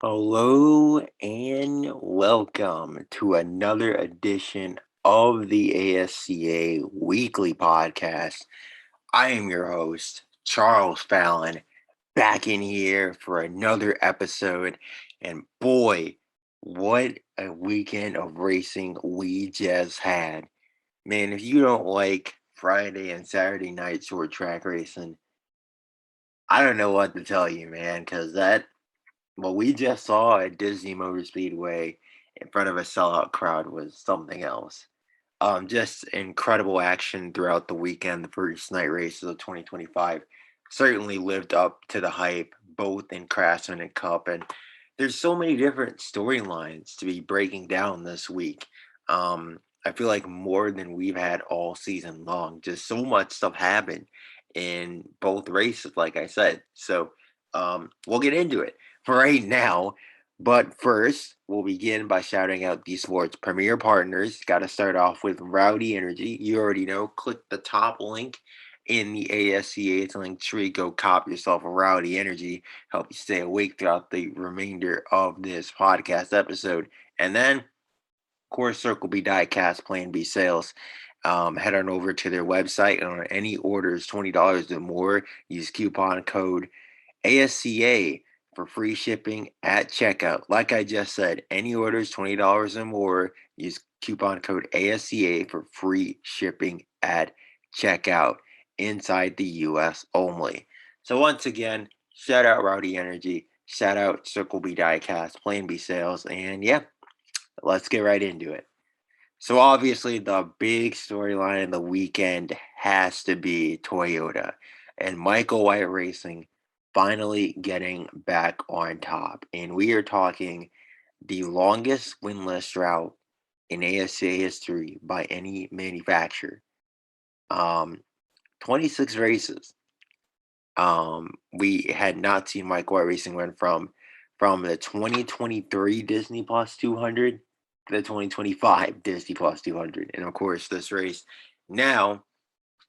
Hello and welcome to another edition of the ASCA Weekly Podcast. I am your host, Charles Fallon, back in here for another episode. And boy, what a weekend of racing we just had. Man, if you don't like Friday and Saturday night short track racing, I don't know what to tell you, man, because what we just saw at Disney Motor Speedway in front of a sellout crowd was something else. Just incredible action throughout the weekend. The first night races of 2025 certainly lived up to the hype, both in Craftsman and Cup. And there's so many different storylines to be breaking down this week. I feel like more than we've had all season long. Just so much stuff happened in both races, like I said. So we'll get into it for right now. But first, we'll begin by shouting out the sport's premier partners. Got to start off with Rowdy Energy. You already know, click the top link in the ASCA's link tree. Go cop yourself a Rowdy Energy. Help you stay awake throughout the remainder of this podcast episode. And then, of course, Circle B Diecast Plan B Sales. Head on over to their website, and on any orders $20 or more, use coupon code ASCA for free shipping at checkout. Like I just said, any orders $20 or more, use coupon code ASCA for free shipping at checkout inside the US only. So once again, shout out Rowdy Energy, shout out Circle B Diecast, Plan B Sales, and yeah, let's get right into it. So obviously the big storyline in the weekend has to be Toyota and Michael White Racing finally getting back on top. And we are talking the longest winless drought in ASA history by any manufacturer. Um, 26 races. We had not seen Mike White Racing win from the 2023 Disney Plus 200 to the 2025 Disney Plus 200. And of course, this race now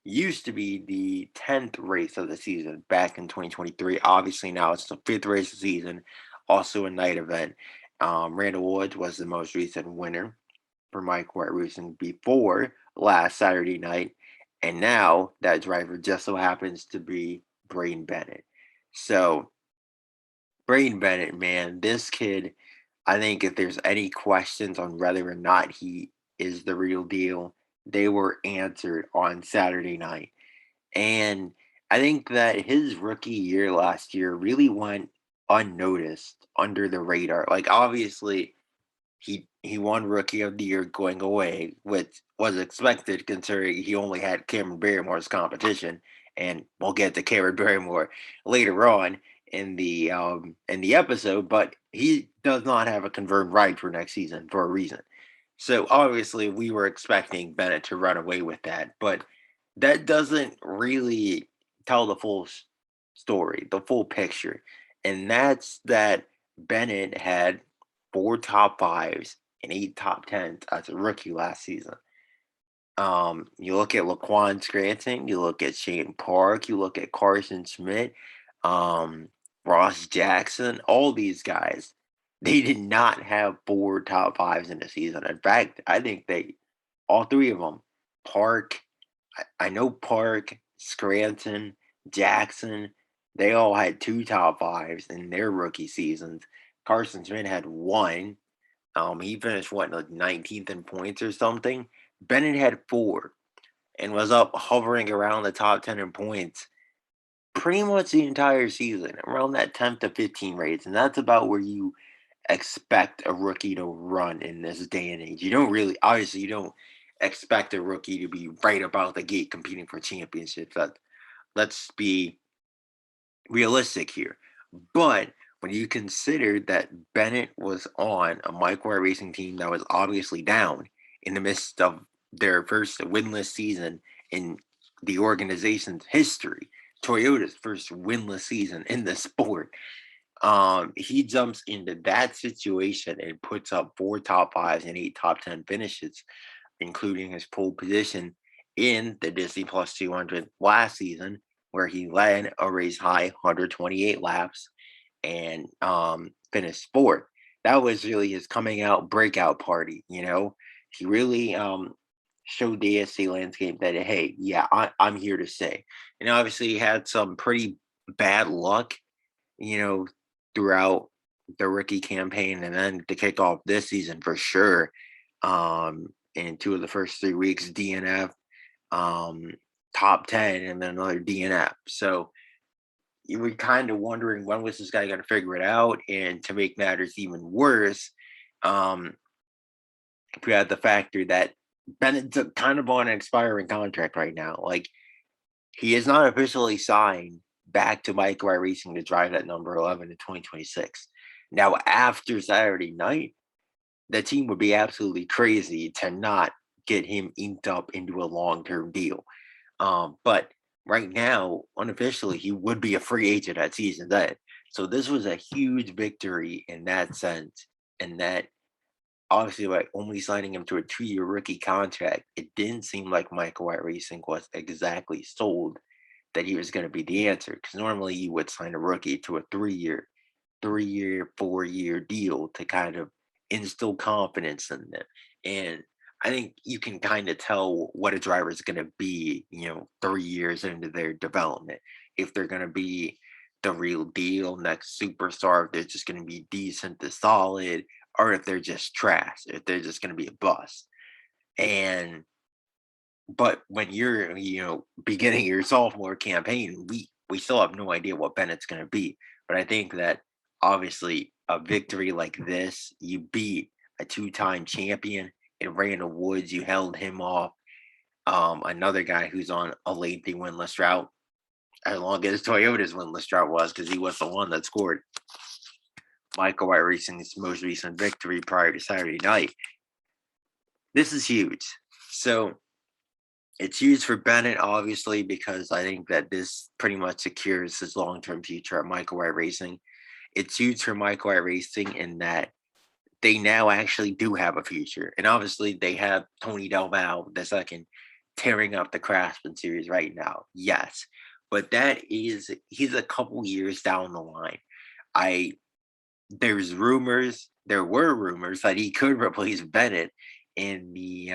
used to be the 10th race of the season back in 2023. Obviously, now it's the fifth race of the season, also a night event. Randall Woods was the most recent winner for Mike White Racing before last Saturday night. And now that driver just so happens to be Braeden Bennett. So, Braeden Bennett, man, this kid, I think if there's any questions on whether or not he is the real deal, they were answered on Saturday night. And I think that his rookie year last year really went unnoticed under the radar. Like obviously he won rookie of the year going away, which was expected considering he only had Cameron Barrymore's competition. And we'll get to Cameron Barrymore later on in the episode, but he does not have a confirmed ride for next season for a reason. So obviously we were expecting Bennett to run away with that, but that doesn't really tell the full story, the full picture. And that's that Bennett had four top fives and eight top tens as a rookie last season. You look at Laquan Scranton, you look at Shane Park, you look at Carson Schmidt, um, Ross Jackson, all these guys, they did not have four top fives in the season. In fact, I think all three of them, Park, I know Park, Scranton, Jackson, they all had two top fives in their rookie seasons. Carson Schmidt had one. He finished what, like 19th in points or something. Bennett had four and was up hovering around the top 10 in points pretty much the entire season, around that 10 to 15 rates. And that's about where you expect a rookie to run in this day and age. You don't really, obviously, you don't expect a rookie to be right about the gate competing for championships. Let's be realistic here. But when you consider that Bennett was on a Mike White Racing team that was obviously down in the midst of their first winless season in the organization's history, Toyota's first winless season in the sport, he jumps into that situation and puts up four top fives and eight top 10 finishes, including his pole position in the Disney Plus 200 last season, where he led a race high 128 laps and finished fourth. That was really his coming out breakout party. He really showed the ASC landscape that, hey, yeah, I'm here to stay. And obviously, he had some pretty bad luck, you know, throughout the rookie campaign, and then to kick off this season for sure. In two of the first 3 weeks, DNF, um, top 10, and then another DNF. So you were kind of wondering, when was this guy going to figure it out? And to make matters even worse, um, we had the factor that Bennett's kind of on an expiring contract right now. Like, he is not officially signed back to Mike White Racing to drive that number 11 in 2026. Now, after Saturday night, the team would be absolutely crazy to not get him inked up into a long-term deal. But right now, unofficially, he would be a free agent at season's end. So this was a huge victory in that sense. And that, obviously, by only signing him to a 2-year rookie contract, it didn't seem like Michael White Racing was exactly sold that he was going to be the answer. Because normally you would sign a rookie to a 3-year, 4-year deal to kind of instill confidence in them. And I think you can kind of tell what a driver is going to be, 3 years into their development. If they're going to be the real deal, next superstar, if they're just going to be decent to solid, or if they're just trash, if they're just going to be a bust. And but when you're, beginning your sophomore campaign, we still have no idea what Bennett's going to be. But I think that obviously a victory like this, you beat a 2-time champion in Randall Woods, you held him off. Another guy who's on a lengthy winless drought, as long as Toyota's winless drought was, because he was the one that scored Michael White Racing's most recent victory prior to Saturday night. This is huge. So it's huge for Bennett, obviously, because I think that this pretty much secures his long-term future at Michael White Racing. It's huge for Michael White Racing in that they now actually do have a future. And obviously, they have Tony Del Val II tearing up the Craftsman series right now. Yes. But he's a couple years down the line. There were rumors that he could replace Bennett in the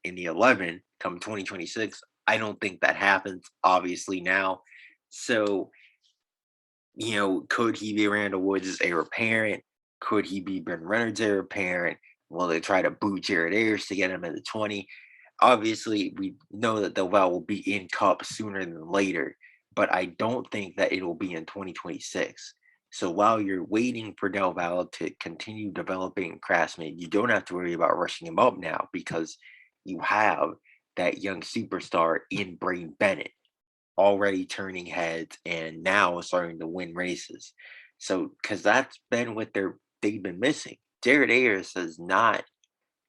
11 come 2026. I don't think that happens, obviously, now. So, could he be Randall Woods' heir apparent? Could he be Ben Reynolds' heir apparent? Will they try to boot Jared Ayers to get him in the 20? Obviously, we know that Del Val will be in Cup sooner than later, but I don't think that it will be in 2026. So while you're waiting for Del Val to continue developing Craftsman, you don't have to worry about rushing him up now, because you have that young superstar in Braeden Bennett already turning heads and now starting to win races. So, because that's been what they've been missing. Jared Ayers has not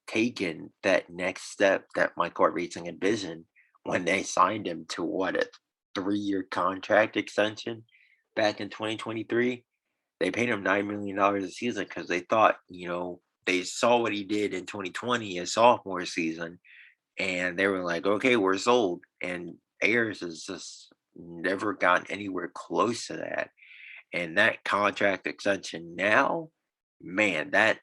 taken that next step that Michael Racing envisioned when they signed him to a 3-year contract extension back in 2023. They paid him $9 million a season because they thought, they saw what he did in 2020, his sophomore season, and they were like, okay, we're sold. And Ayers has just never gotten anywhere close to that. And that contract extension now, man, that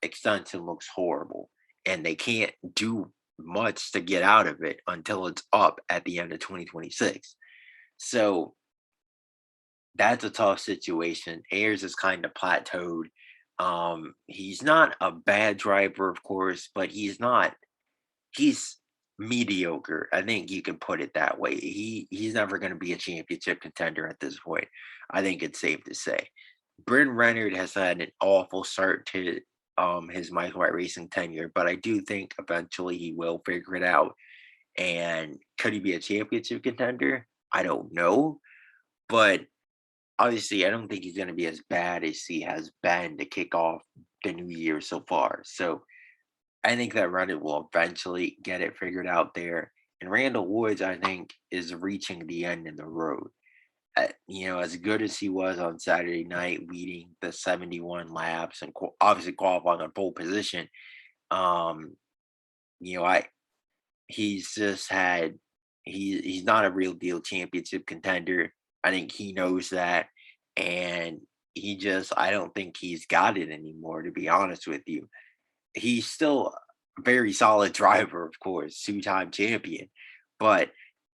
extension looks horrible. And they can't do much to get out of it until it's up at the end of 2026. So that's a tough situation. Ayers is kind of plateaued. He's not a bad driver, of course, but he's mediocre. I think you can put it that way. He's never going to be a championship contender at this point. I think it's safe to say. Bryn Renard has had an awful start to his Michael White Racing tenure, but I do think eventually he will figure it out. And could he be a championship contender? I don't know. But obviously, I don't think he's going to be as bad as he has been to kick off the new year so far. So I think that Reddit will eventually get it figured out there. And Randall Woods, I think, is reaching the end in the road. As good as he was on Saturday night, leading the 71 laps and obviously qualifying on pole position, um, he's just had he's not a real deal championship contender. I think he knows that, and I don't think he's got it anymore, to be honest with you. He's still a very solid driver, of course, two-time champion, but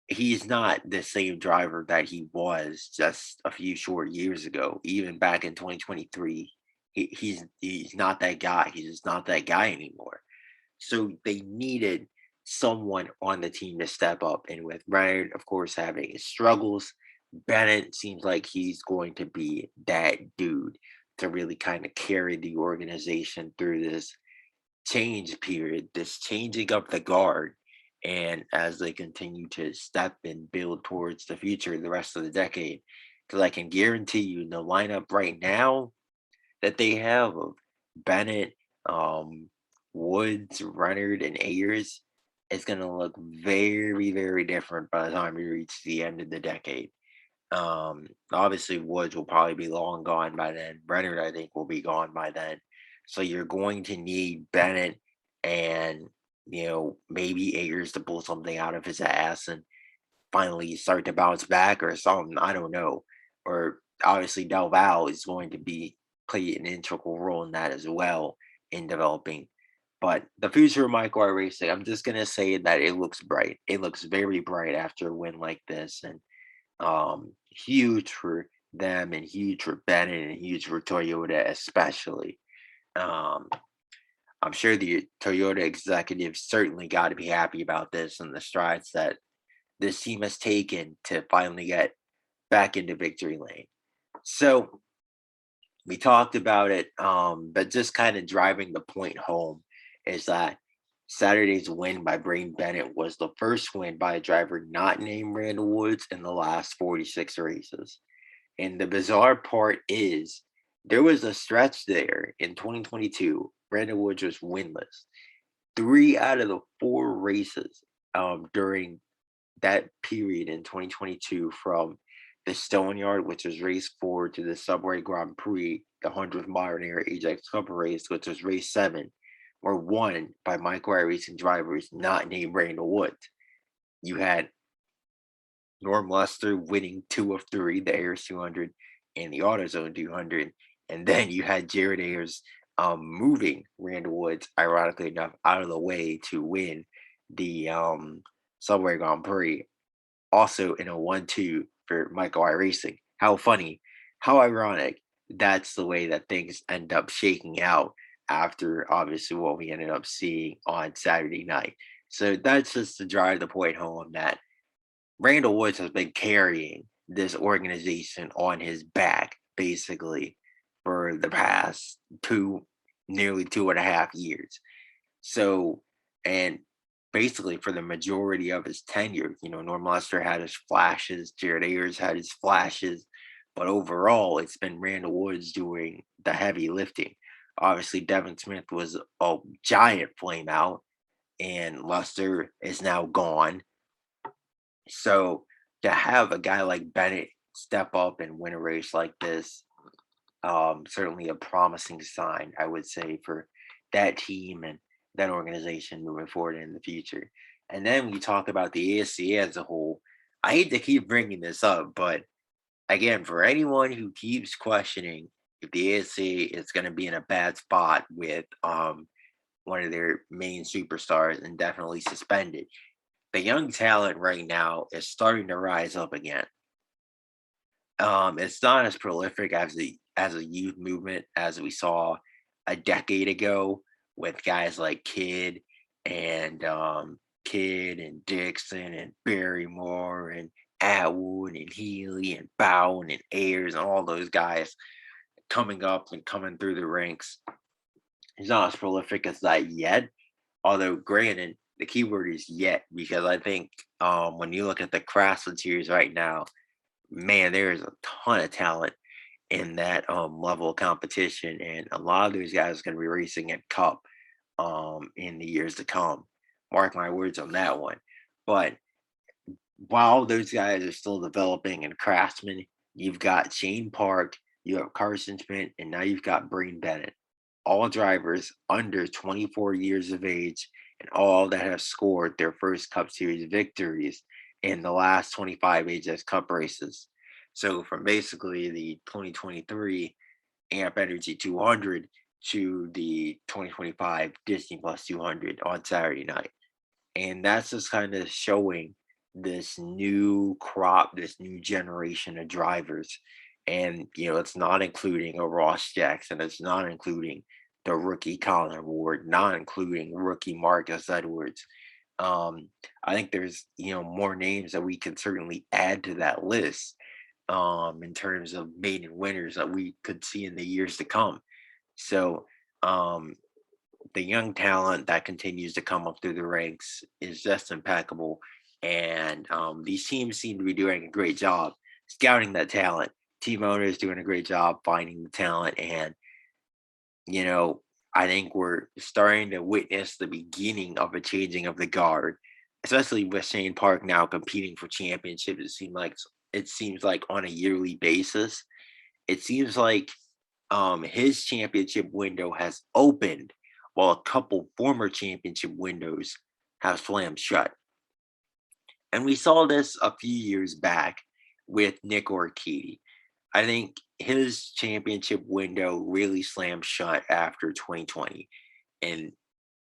he's not the same driver that he was just a few short years ago. Even back in 2023, he's not that guy. He's just not that guy anymore. So they needed someone on the team to step up. And with Ryan, of course, having his struggles, Bennett seems like he's going to be that dude to really kind of carry the organization through this change period, this changing of the guard. And as they continue to step and build towards the future, the rest of the decade, because I can guarantee you in the lineup right now that they have of Bennett, um, Woods, Renard, and Ayers is going to look very, very different by the time we reach the end of the decade. Obviously, Woods will probably be long gone by then. Renard, I think, will be gone by then. So you're going to need Bennett and maybe Ayers to pull something out of his ass and finally start to bounce back or something. I don't know. Or obviously Del Val is going to be play an integral role in that as well in developing. But the future of Michael Racing, I'm just gonna say that it looks bright. It looks very bright after a win like this, and huge for them, and huge for Bennett, and huge for Toyota especially. Um, I'm sure the Toyota executives certainly got to be happy about this and the strides that this team has taken to finally get back into victory lane. So we talked about it, but just kind of driving the point home is that Saturday's win by Braeden Bennett was the first win by a driver not named Randall Woods in the last 46 races. And the bizarre part is there was a stretch there in 2022. Randall Woods was winless. 3 out of the 4 races during that period in 2022 from the Stone Yard, which was race 4, to the Subway Grand Prix, the 100th Modern Era Ajax Cup race, which was race 7, were won by Michael Racing drivers not named Randall Woods. You had Norm Lester winning 2 of 3, the Ayers 200 and the AutoZone 200. And then you had Jared Ayers moving Randall Woods, ironically enough, out of the way to win the Subway Grand Prix, also in a 1-2 for Michael Racing. How funny, how ironic. That's the way that things end up shaking out after obviously what we ended up seeing on Saturday night. So that's just to drive the point home that Randall Woods has been carrying this organization on his back basically for the past nearly 2.5 years. So, and basically for the majority of his tenure, Norm Lester had his flashes, Jared Ayers had his flashes, but overall, it's been Randall Woods doing the heavy lifting. Obviously, Devin Smith was a giant flame out, and Lester is now gone. So to have a guy like Bennett step up and win a race like this, certainly a promising sign, I would say, for that team and that organization moving forward in the future. And then we talk about the ASCA as a whole. I hate to keep bringing this up, but again, for anyone who keeps questioning if the ASCA is going to be in a bad spot with one of their main superstars and definitely suspended, the young talent right now is starting to rise up again. It's not as prolific as a youth movement as we saw a decade ago with guys like Kidd and Dixon and Barrymore and Atwood and Healey and Bowen and Ayers and all those guys coming up and coming through the ranks. He's not as prolific as that yet. Although, granted, the keyword is yet, because I think when you look at the Craftsman series right now, man, there is a ton of talent in that level of competition, and a lot of those guys are going to be racing at Cup in the years to come. Mark my words on that one. But while those guys are still developing in Craftsman, you've got Shane Park, you have Carson Schmidt, and now you've got Braeden Bennett. All drivers under 24 years of age, and all that have scored their first Cup Series victories in the last 25 Ajax Cup races. So from basically the 2023 Amp Energy 200 to the 2025 Disney Plus 200 on Saturday night. And that's just kind of showing this new crop, this new generation of drivers. And, it's not including a Ross Jackson, it's not including the rookie Colin Ward, not including rookie Marcus Edwards. I think there's, more names that we can certainly add to that list in terms of maiden winners that we could see in the years to come. So, um, the young talent that continues to come up through the ranks is just impeccable. And these teams seem to be doing a great job scouting that talent. Team owners doing a great job finding the talent. And, you know, I think we're starting to witness the beginning of a changing of the guard, especially with Shane Park now competing for championships. It seems like on a yearly basis. It seems like his championship window has opened while a couple former championship windows have slammed shut. And we saw this a few years back with Nick Urquidy. I think his championship window really slammed shut after 2020. And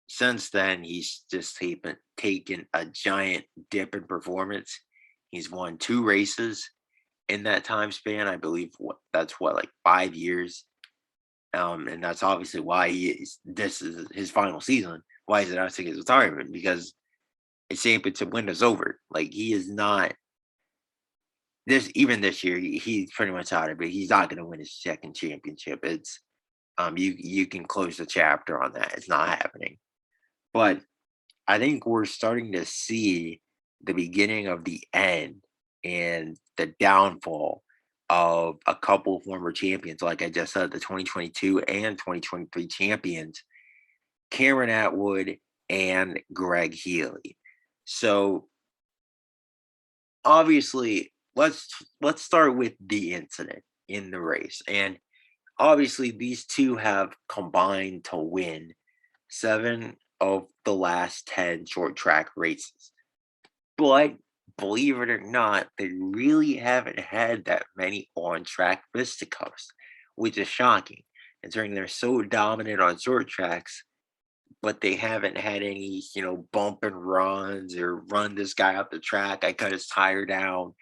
since then, he's just taken a giant dip in performance. He's won two races in that time span. I believe that's like 5 years. And that's obviously why this is his final season. Why is it announcing his retirement? Because his championship window's over. Like he is not even this year, he's pretty much out of it. He's not gonna win his second championship. It's you can close the chapter on that. It's not happening. But I think we're starting to see the beginning of the end and the downfall of a couple former champions, like I just said, the 2022 and 2023 champions, Cameron Atwood and Greg Healey. So obviously, let's start with the incident in the race. And obviously, these two have combined to win 7 of the last 10 short track races. But believe it or not, they really haven't had that many on track fisticuffs, which is shocking, considering they're so dominant on short tracks, but they haven't had any, bump and runs or run this guy up the track. I cut his tire down.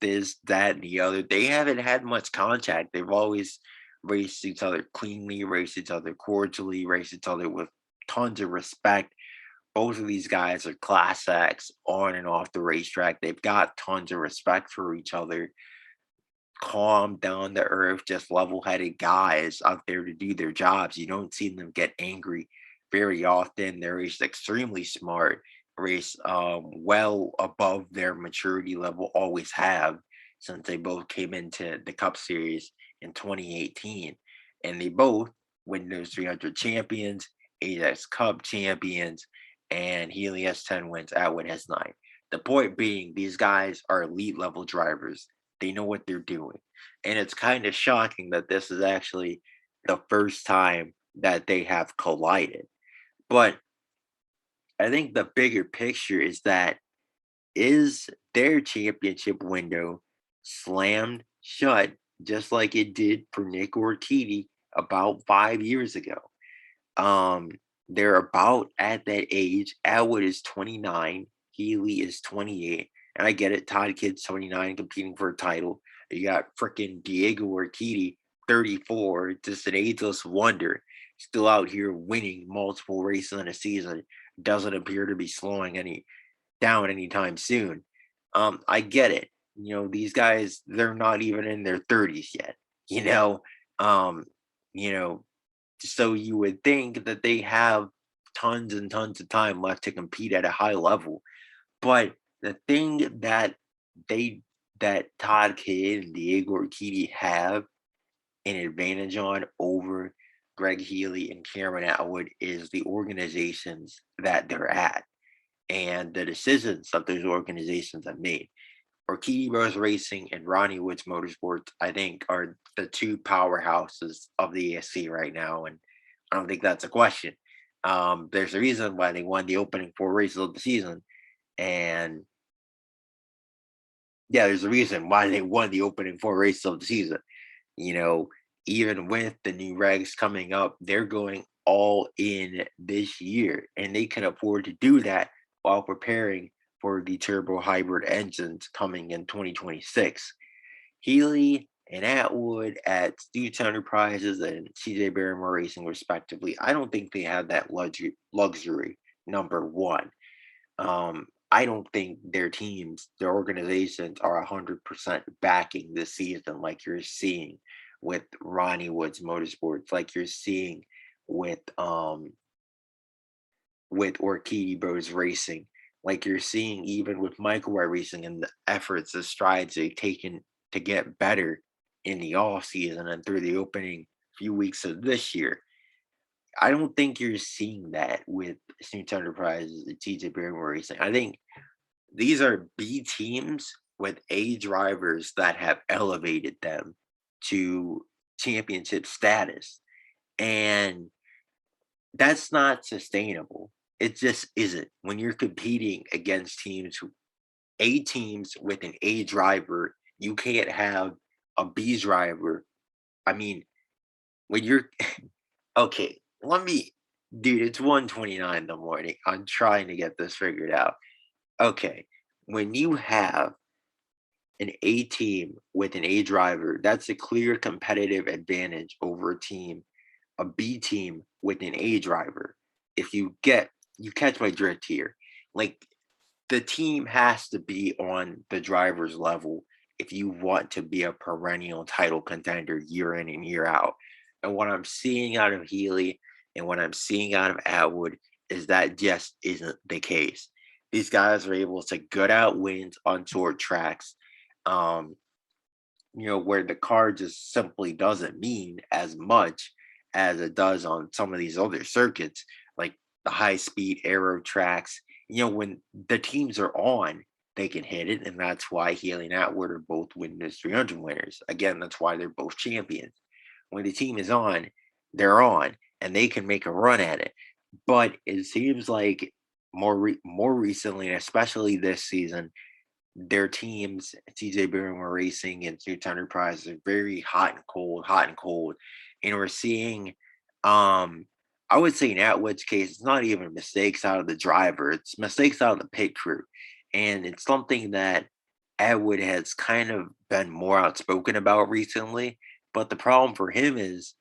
This, that, and the other. They haven't had much contact. They've always raced each other cleanly, raced each other cordially, raced each other with tons of respect. Both of these guys are class acts on and off the racetrack. They've got tons of respect for each other. Calm, down to earth, just level headed guys out there to do their jobs. You don't see them get angry very often. They're just extremely smart, race well above their maturity level, always have since they both came into the Cup Series in 2018. And they both Windows 300 champions, Ajax Cup champions, and Healey has 10 wins, Atwood has 9. The point being, these guys are elite level drivers. They know what they're doing. And it's kind of shocking that this is actually the first time that they have collided. But I think the bigger picture is their championship window slammed shut just like it did for Nick Urquidy about 5 years ago. Um, they're about at that age. Atwood is 29, Healey is 28. And I get it, Todd Kidd's 29 competing for a title. You got freaking Diego Urquidy, 34, just an ageless wonder, still out here winning multiple races in a season. Doesn't appear to be slowing down anytime soon. I get it. These guys, they're not even in their 30s yet. You know, um, you know, so you would think that they have tons and tons of time left to compete at a high level. But the thing they that Todd Kidd and Diego Urquidy have an advantage on over Greg Healey and Cameron Atwood is the organizations that they're at and the decisions that those organizations have made. Urquidy Bros Racing and Ronnie Woods Motorsports, I think, are the two powerhouses of the ASC right now, and I don't think that's a question. There's a reason why they won the opening 4 races of the season, and yeah, there's a reason why they won the opening 4 races of the season. You know, even with the new regs coming up, they're going all in this year, and they can afford to do that while preparing for the turbo hybrid engines coming in 2026. Healey and Atwood at Stoots Enterprises and CJ Barrymore Racing, respectively, I don't think they have that luxury. Number one, I don't think their teams, their organizations are 100% backing this season, like you're seeing with Ronnie Woods Motorsports, like you're seeing with Orchidi Bros Racing, like you're seeing even with Microwave Racing and the efforts, the strides they've taken to get better in the off season and through the opening few weeks of this year. I don't think you're seeing that with Snoots Enterprises and TJ Barrymore Racing. I think these are B teams with A drivers that have elevated them to championship status. And that's not sustainable. It just isn't. When you're competing against teams with an A driver, you can't have a B driver. I mean, when you're okay, dude, it's 1:29 in the morning. I'm trying to get this figured out. Okay, when you have an A team with an A driver, that's a clear competitive advantage over a B team with an A driver. If you catch my drift here. Like the team has to be on the driver's level if you want to be a perennial title contender year in and year out. And what I'm seeing out of Healey and what I'm seeing out of Atwood is that just isn't the case. These guys are able to gut out wins on short tracks, um, where the car just simply doesn't mean as much as it does on some of these other circuits, like the high speed aero tracks. When the teams are on, they can hit it, and that's why Healey and Atwood are both Winless 300 winners. Again, that's why they're both champions. When the team is on, they're on, and they can make a run at it. But it seems like more recently, and especially this season, their teams, TJ Barrymore Racing and Snoots Enterprise, are very hot and cold, hot and cold. And we're seeing, I would say in Atwood's case, it's not even mistakes out of the driver, it's mistakes out of the pit crew. And it's something that Atwood has kind of been more outspoken about recently. But the problem for him is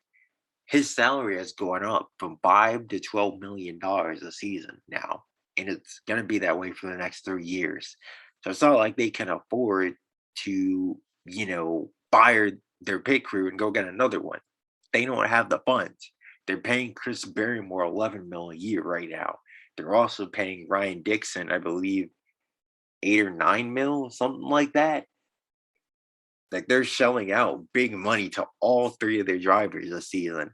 his salary has gone up from $5 to $12 million a season now. And it's going to be that way for the next 3 years. So it's not like they can afford to, fire their pit crew and go get another one. They don't have the funds. They're paying Chris Barrymore $11 million a year right now. They're also paying Ryan Dixon, I believe, $8 or $9 million, something like that. Like they're shelling out big money to all three of their drivers this season,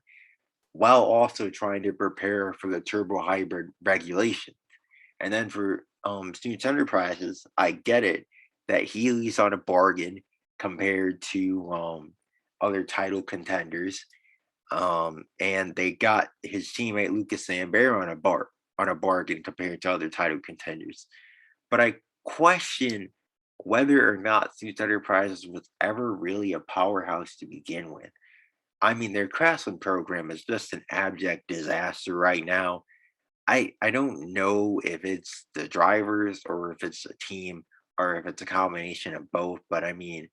while also trying to prepare for the turbo hybrid regulation. And then for Snoots Enterprises, I get it that Healey's on a bargain compared to other title contenders. And they got his teammate Lucas Sambera on a bargain compared to other title contenders. But I question whether or not Snoots Enterprises was ever really a powerhouse to begin with. I mean, their Craftsman program is just an abject disaster right now. I don't know if it's the drivers or if it's a team or if it's a combination of both, but I mean,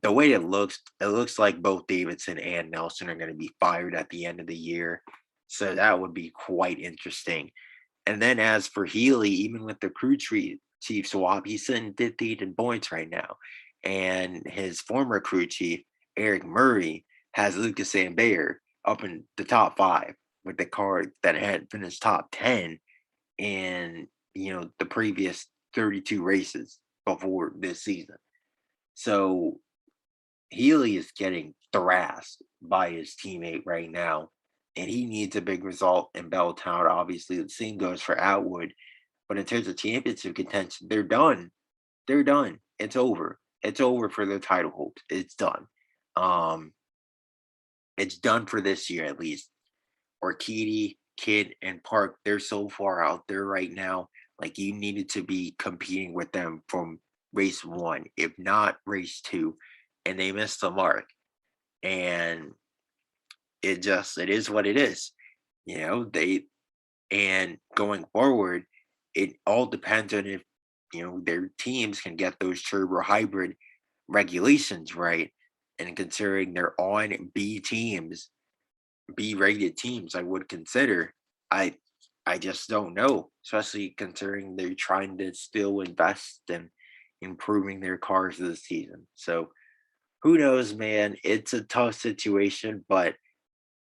the way it looks like both Davidson and Nelson are going to be fired at the end of the year. So that would be quite interesting. And then as for Healey, even with the chief swap, he's sitting 15th in points right now. And his former crew chief, Eric Murray, has Lucas Sambayer up in the top 5 with the car that had finished top 10 in, the previous 32 races before this season. So Healey is getting thrashed by his teammate right now, and he needs a big result in Belltown. Obviously, the same goes for Atwood. But in terms of championship contention, they're done. They're done. It's over. It's over for their title hopes. It's done. It's done for this year at least. Orchidi, Kidd, and Park, they're so far out there right now. Like you needed to be competing with them from race 1, if not race 2, and they missed the mark. and it is what it is. They and going forward, it all depends on if their teams can get those turbo hybrid regulations right. And considering they're on B teams, B rated teams, I would consider. I I just don't know, especially considering they're trying to still invest in improving their cars this season. So who knows, man? It's a tough situation, but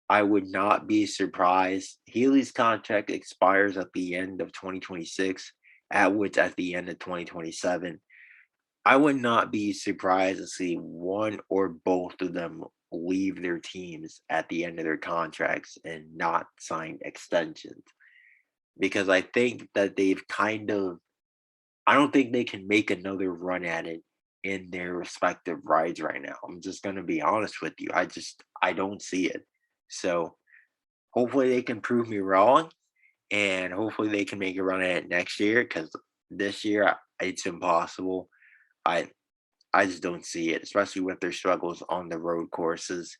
I would not be surprised. Healey's contract expires at the end of 2026, Atwood's at the end of 2027. I would not be surprised to see one or both of them leave their teams at the end of their contracts and not sign extensions because I think that they've kind of, I don't think they can make another run at it in their respective rides right now. I'm just going to be honest with you. I don't see it. So hopefully they can prove me wrong and hopefully they can make a run at it next year because this year it's impossible. I I just don't see it, especially with their struggles on the road courses.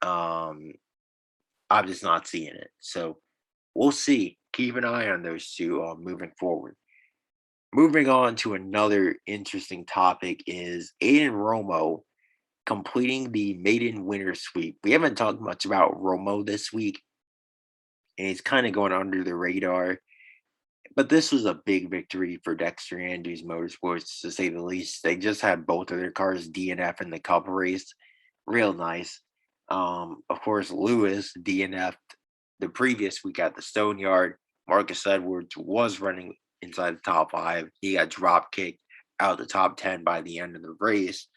Um, I'm just not seeing it. So we'll see. Keep an eye on those two moving forward. Moving on to another interesting topic is Aiden Romo completing the maiden winner sweep. We haven't talked much about Romo this week, and he's kind of going under the radar. But this was a big victory for Dexter Andrews Motorsports, to say the least. They just had both of their cars DNF in the Cup race. Real nice. Of course, Lewis DNF'd the previous week at the Stone Yard. Marcus Edwards was running inside the top five. He got drop kicked out the top 10 by the end of the race.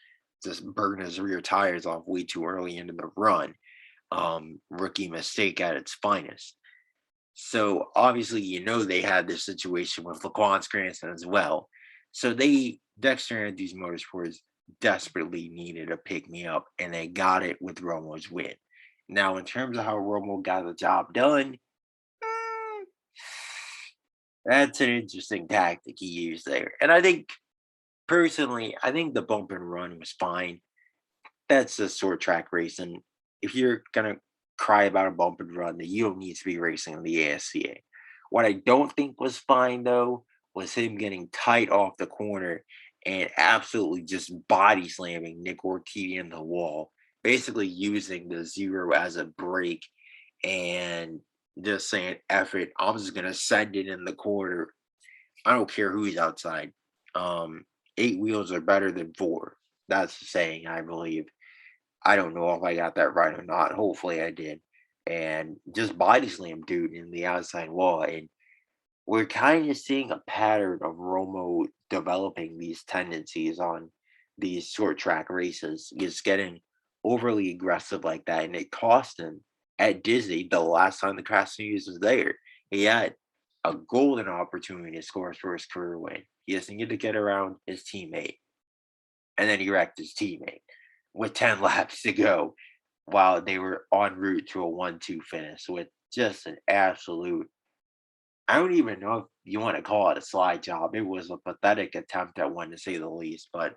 Just burned his rear tires off way too early into the run. Rookie mistake at its finest. So obviously, they had this situation with Laquan Scranton as well. So Dexter Andrews Motorsports desperately needed a pick me up, and they got it with Romo's win. Now, in terms of how Romo got the job done, mm, that's an interesting tactic he used there. And I think personally, I think the bump and run was fine. That's a short track race, and if you're gonna cry about a bump and run, then you don't need to be racing in the ASCA. What I don't think was fine though was him getting tight off the corner and absolutely just body slamming Nick Ortiz in the wall, basically using the zero as a brake and just saying, F it, I'm just gonna send it in the corner. I don't care who's outside. Um, 8 wheels are better than four. That's the saying, I believe. I don't know if I got that right or not. Hopefully I did. And just body slam dude in the outside wall. And we're kind of seeing a pattern of Romo developing these tendencies on these short track races, just getting overly aggressive like that. And it cost him at Disney the last time the Craftsman was there. He had a golden opportunity to score his first career win. He just needed to get around his teammate. And then he wrecked his teammate with 10 laps to go while they were en route to a 1-2 finish with just an absolute, I don't even know if you want to call it a slide job. It was a pathetic attempt at one, to say the least. But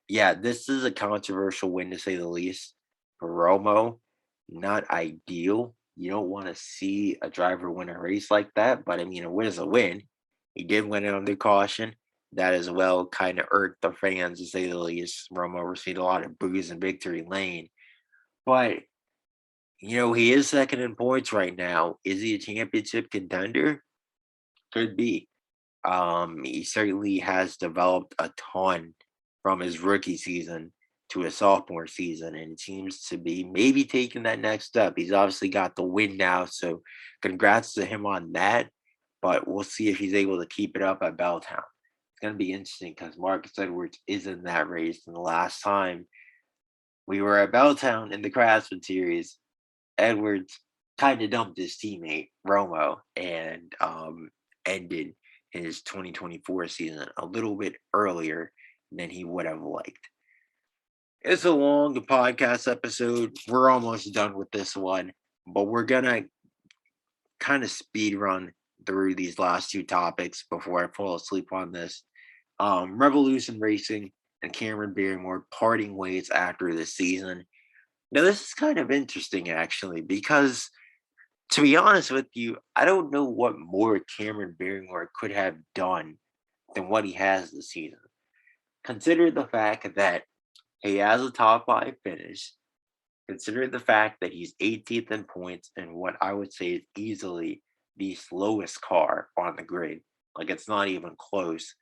yeah, this is a controversial win, to say the least, for Romo. Not ideal. You don't want to see a driver win a race like that. But I mean, a win is a win. He did win it under caution. That as well kind of irked the fans, to say the least. Romo received a lot of boos in victory lane. But, he is second in points right now. Is he a championship contender? Could be. He certainly has developed a ton from his rookie season to his sophomore season, and it seems to be maybe taking that next step. He's obviously got the win now, so congrats to him on that. But we'll see if he's able to keep it up at Belltown. It's going to be interesting because Marcus Edwards is in that race, and the last time we were at Belltown in the Craftsman series, Edwards kind of dumped his teammate Romo and ended his 2024 season a little bit earlier than he would have liked. It's a long podcast episode. We're almost done with this one, but we're gonna kind of speed run through these last two topics before I fall asleep on this. Revolution Racing and Cameron Barrymore parting ways after the season. Now, this is kind of interesting, actually, because to be honest with you, I don't know what more Cameron Barrymore could have done than what he has this season. Consider the fact that he has a top five finish. Consider the fact that he's 18th in points and what I would say is easily the slowest car on the grid. Like it's not even close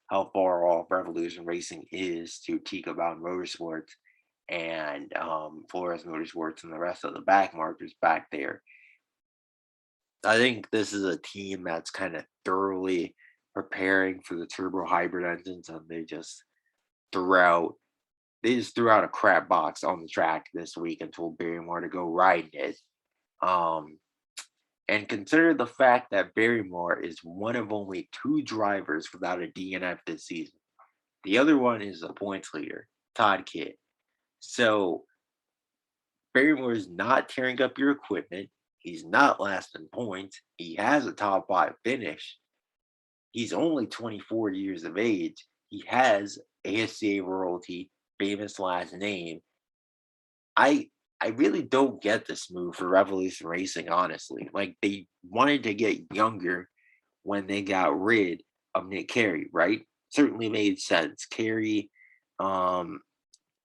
how far off Revolution Racing is to Tika Bound Motorsports and Flores Motorsports and the rest of the back markers back there. I think this is a team that's kind of thoroughly preparing for the turbo hybrid engines, and they just threw out a crap box on the track this week and told Barrymore to go ride it. Um, and consider the fact that Barrymore is one of only two drivers without a DNF this season. The other one is a points leader, Todd Kidd. So Barrymore is not tearing up your equipment. He's not last in points. He has a top five finish. He's only 24 years of age. He has ASCA royalty, famous last name. I I really don't get this move for Revolution Racing, honestly. Like they wanted to get younger when they got rid of Nick Carey, right? Certainly made sense. Carey um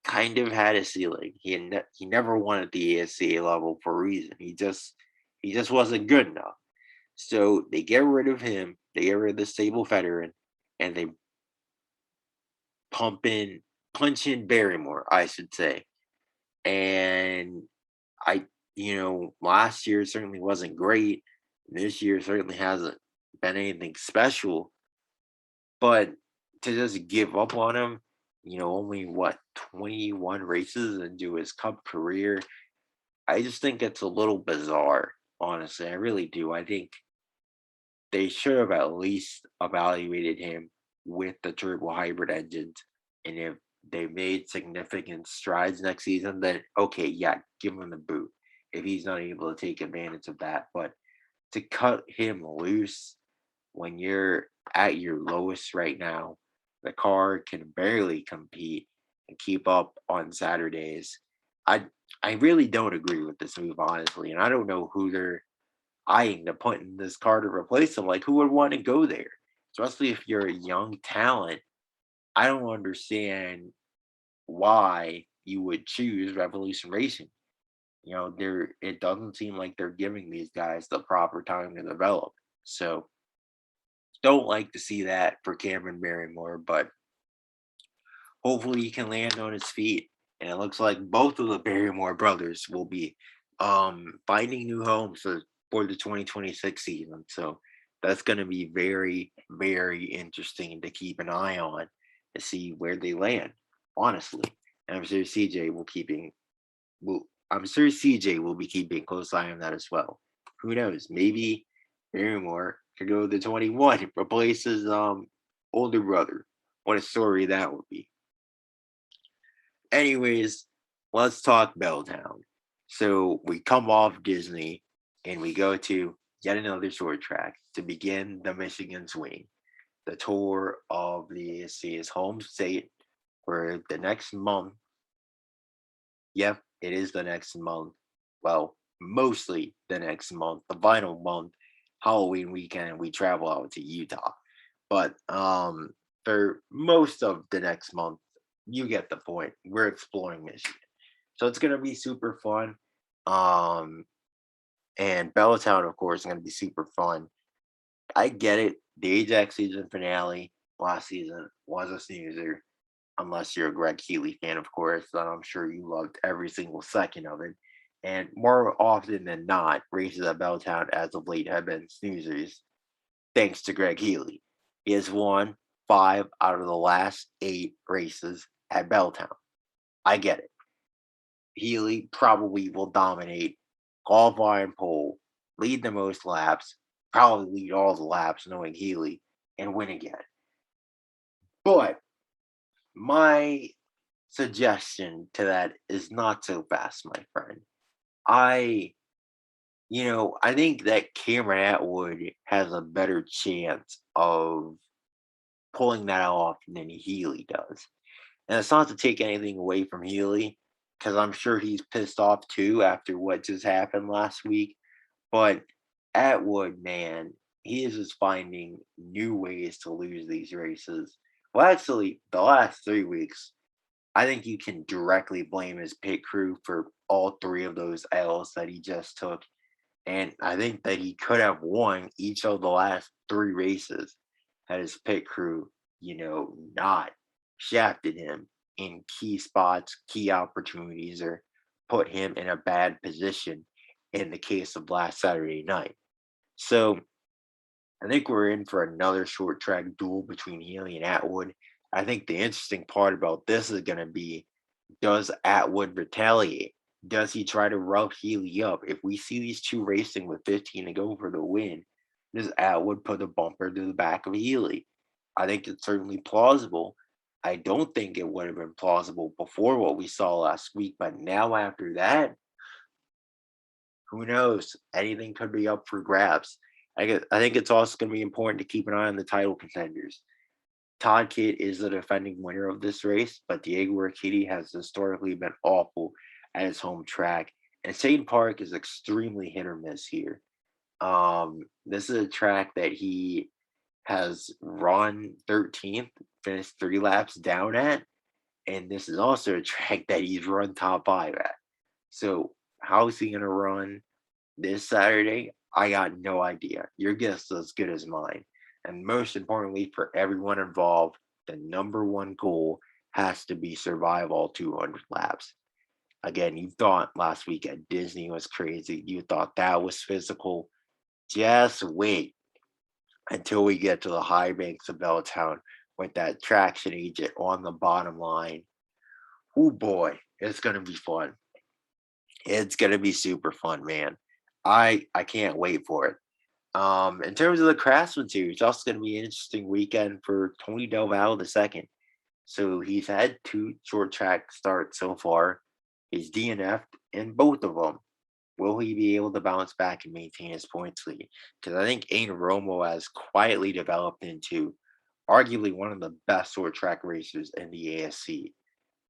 kind of had a ceiling. He never won at the ASCA level for a reason. He just wasn't good enough. So they get rid of him, they get rid of the stable veteran, and they pump in punch in Barrymore, I should say. And I, last year certainly wasn't great. This year certainly hasn't been anything special. But to just give up on him, only what 21 races into his cup career, I just think it's a little bizarre. Honestly, I really do. I think they should have at least evaluated him with the turbo hybrid engines. And if they made significant strides next season, then okay, yeah, give him the boot if he's not able to take advantage of that. But to cut him loose when you're at your lowest right now, the car can barely compete and keep up on Saturdays. I I really don't agree with this move, honestly, and I don't know who they're eyeing to put in this car to replace him. Like, who would want to go there? Especially if you're a young talent. I don't understand why you would choose Revolution Racing. It doesn't seem like they're giving these guys the proper time to develop. So don't like to see that for Cameron Barrymore, but hopefully he can land on his feet. And it looks like both of the Barrymore brothers will be finding new homes for the 2026 season. So that's going to be very, very interesting to keep an eye on to see where they land, honestly. And I'm sure CJ will be keeping a close eye on that as well. Who knows? Maybe Barrymore could go to 21, replace his older brother. What a story that would be. Anyways, let's talk Belltown. So we come off Disney and we go to yet another short track to begin the Michigan Swing, the tour of the ASC's home state for the next month. Yep, it is the next month. Well, mostly the next month, the final month, Halloween weekend, we travel out to Utah. But for most of the next month, you get the point. We're exploring Michigan. So it's gonna be super fun. Um and Belltown, of course, is gonna be super fun. I get it. The Ajax season finale last season was a snoozer, unless you're a Greg Healey fan, of course. Then I'm sure you loved every single second of it. And more often than not, races at Belltown as of late have been snoozers, thanks to Greg Healey. He has won 5 out of the last 8 races at Belltown. I get it. Healey probably will dominate, qualify and pole, lead the most laps, probably lead all the laps, knowing Healey, and win again. But my suggestion to that is not so fast, my friend. I, I think that Cameron Atwood has a better chance of pulling that off than Healey does. And it's not to take anything away from Healey, because I'm sure he's pissed off too after what just happened last week. But Atwood, man, he is just finding new ways to lose these races. Well, actually, the last 3 weeks, I think you can directly blame his pit crew for all three of those L's that he just took. And I think that he could have won each of the last 3 races had his pit crew, not shafted him in key spots, key opportunities, or put him in a bad position in the case of last Saturday night. So I think we're in for another short track duel between Healey and Atwood. I think the interesting part about this is going to be, does Atwood retaliate? Does he try to rough Healey up? If we see these two racing with 15 to go for the win, does Atwood put a bumper to the back of Healey? I think it's certainly plausible. I don't think it would have been plausible before what we saw last week, but now after that, who knows? Anything could be up for grabs. I think it's also going to be important to keep an eye on the title contenders. Todd Kidd is the defending winner of this race, but Diego Ricciti has historically been awful at his home track, and Satan Park is extremely hit or miss here. This is a track that he has run 13th, finished 3 laps down at, and this is also a track that he's run top 5 at. So how is he going to run this Saturday? I got no idea. Your guess is as good as mine. And most importantly, for everyone involved, the number one goal has to be survive all 200 laps. Again, you thought last week at Disney was crazy. You thought that was physical. Just wait until we get to the high banks of Belltown with that traction agent on the bottom line. Oh boy, it's gonna be fun. It's gonna be super fun, man. I can't wait for it. In terms of the Craftsman series, it's also going to be an interesting weekend for Tony Del Valle II. So he's had 2 short track starts so far. He's DNF'd in both of them. Will he be able to bounce back and maintain his points lead? Because I think Aiden Romo has quietly developed into arguably one of the best short track racers in the ASC.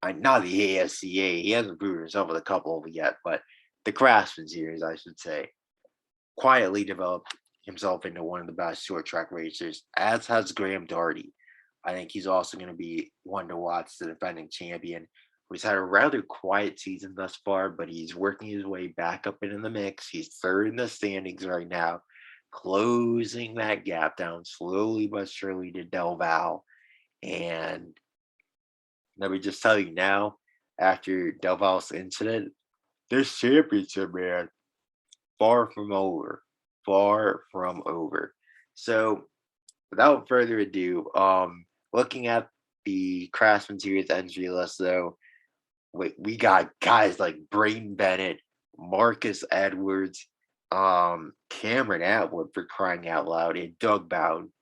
Not the ASCA. He hasn't proven himself with a couple of them yet, but the Craftsman series, I should say, quietly developed himself into one of the best short track racers, as has Graham Doherty. I think he's also going to be one to watch, the defending champion, who's had a rather quiet season thus far, but he's working his way back up into the mix. He's third in the standings right now, closing that gap down slowly but surely to Del Valle. And let me just tell you now, after Del Valle's incident, this championship, man, far from over. Far from over. So, without further ado, looking at the Craftsman Series entry list, though, we got guys like Braeden Bennett, Marcus Edwards, Cameron Atwood, for crying out loud, and Doug Bowden.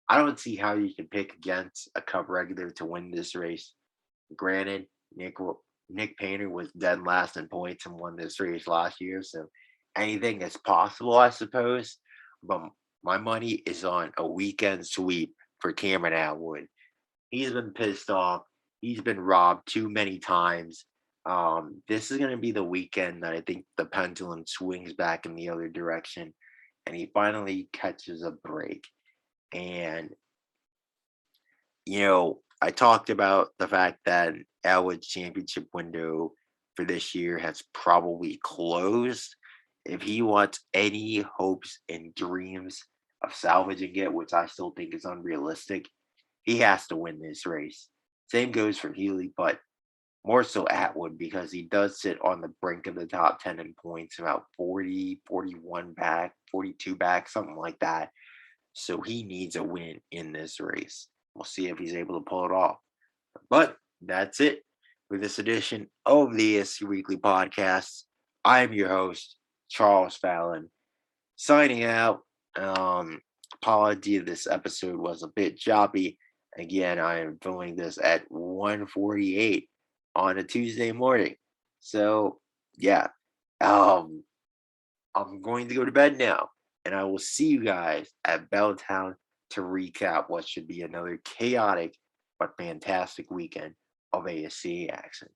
I don't see how you can pick against a Cup regular to win this race. Granted, Nick Painter was dead last in points and won this race last year, so anything is possible, I suppose. But my money is on a weekend sweep for Cameron Atwood. He's been pissed off. He's been robbed too many times. This is going to be the weekend that I think the pendulum swings back in the other direction, and he finally catches a break. And I talked about the fact that Atwood's championship window for this year has probably closed. If he wants any hopes and dreams of salvaging it, which I still think is unrealistic, he has to win this race. Same goes for Healey, but more so Atwood, because he does sit on the brink of the top 10 in points, about 40, 41 back, 42 back, something like that. So he needs a win in this race. We'll see if he's able to pull it off. But that's it for this edition of the ASCA Weekly Podcast. I'm your host, Charles Fallon, signing out. Apology, this episode was a bit choppy. Again, I am filming this at 1:48 on a Tuesday morning. So, yeah. I'm going to go to bed now, and I will see you guys at Belltown to recap what should be another chaotic but fantastic weekend of ASCA accent.